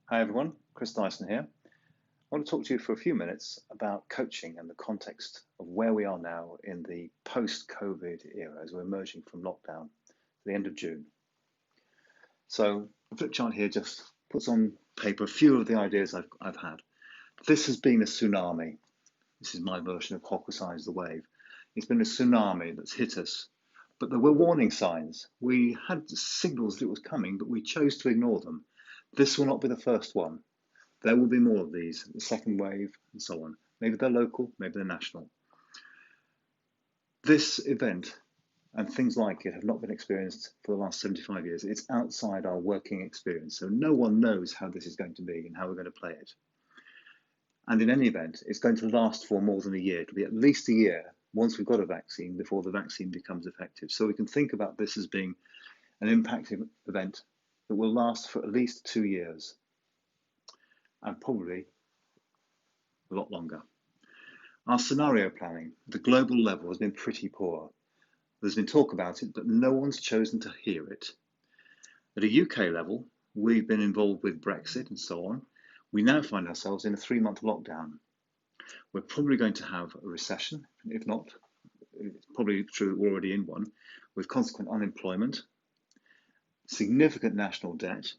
Hi everyone, Chris Dyson here. I want to talk to you for a few minutes about coaching and the context of where we are now in the post-COVID era as we're emerging from lockdown at the end of June. So the flip chart here just puts on paper a few of the ideas I've had. This has been a tsunami. This is my version of Hokusai's The Wave. It's been a tsunami that's hit us, but there were warning signs. We had signals that it was coming, but we chose to ignore them. This will not be the first one. There will be more of these, the second wave and so on. Maybe they're local, maybe they're national. This event and things like it have not been experienced for the last 75 years. It's outside our working experience, so no one knows how this is going to be and how we're going to play it. And in any event, it's going to last for more than a year. It'll be at least a year once we've got a vaccine before the vaccine becomes effective. So we can think about this as being an impacting event that will last for at least 2 years and probably a lot longer. Our scenario planning at the global level has been pretty poor. There's been talk about it, but no one's chosen to hear it. At a UK level, we've been involved with Brexit and so on. We now find ourselves in a 3-month lockdown. We're probably going to have a recession, if not, it's probably true we're already in one, with consequent unemployment, significant national debt.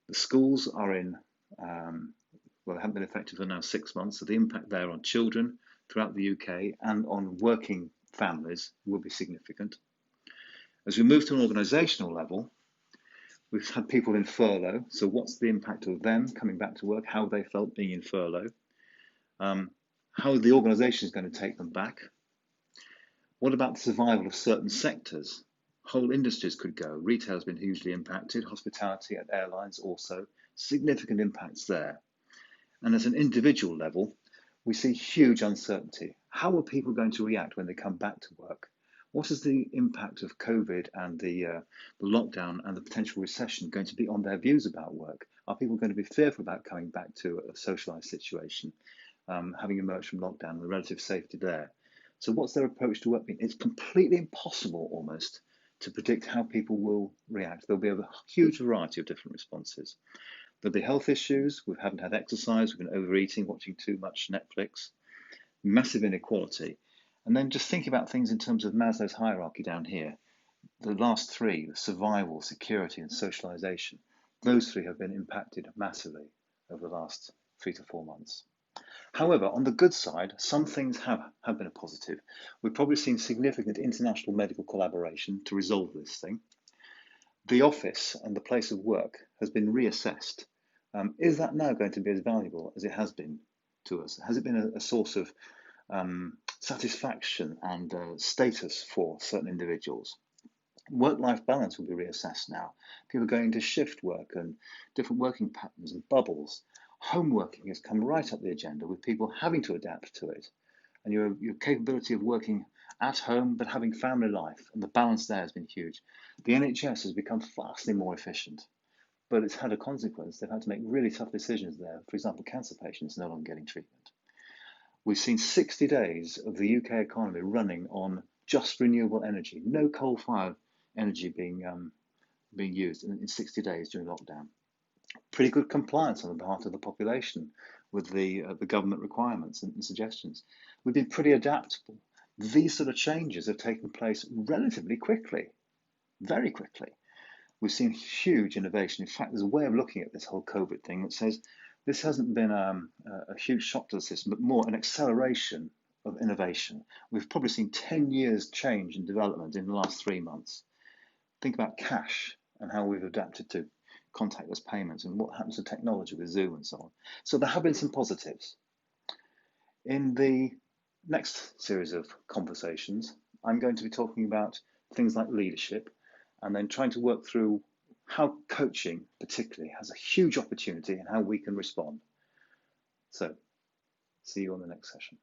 The schools are in, they haven't been effective for now 6 months, so the impact there on children throughout the UK and on working families will be significant. As we move to an organisational level, we've had people in furlough, so what's the impact of them coming back to work, how they felt being in furlough, how the organisation is going to take them back. What about the survival of certain sectors? Whole industries could go. Retail has been hugely impacted, hospitality and airlines also, significant impacts there. And at an individual level, we see huge uncertainty. How are people going to react when they come back to work? What is the impact of COVID and the lockdown and the potential recession going to be on their views about work? Are people going to be fearful about coming back to a socialised situation, having emerged from lockdown and the relative safety there? So what's their approach to work been? It's completely impossible almost to predict how people will react. There'll be a huge variety of different responses. There'll be health issues. We haven't had exercise. We've been overeating, watching too much Netflix, massive inequality. And then just think about things in terms of Maslow's hierarchy down here. The last three, survival, security, and socialization, those three have been impacted massively over the last 3 to 4 months. However, on the good side, some things have been a positive. We've probably seen significant international medical collaboration to resolve this thing. The office and the place of work has been reassessed. Is that now going to be as valuable as it has been to us? Has it been a source of satisfaction and status for certain individuals? Work-life balance will be reassessed now. People are going to shift work and different working patterns and bubbles. Home working has come right up the agenda with people having to adapt to it. And your capability of working at home but having family life and the balance there has been huge. The NHS has become vastly more efficient, but it's had a consequence. They've had to make really tough decisions there. For example, cancer patients no longer getting treatment. We've seen 60 days of the UK economy running on just renewable energy, no coal-fired energy being used in 60 days during lockdown. Pretty good compliance on the behalf of the population with the government requirements and suggestions. We've been pretty adaptable. These sort of changes have taken place relatively quickly, very quickly. We've seen huge innovation. In fact, there's a way of looking at this whole COVID thing that says this hasn't been a huge shock to the system, but more an acceleration of innovation. We've probably seen 10 years change in development in the last 3 months. Think about cash and how we've adapted to contactless payments and what happens to technology with Zoom and so on. So there have been some positives. In the next series of conversations, I'm going to be talking about things like leadership and then trying to work through how coaching particularly has a huge opportunity and how we can respond. So see you on the next session.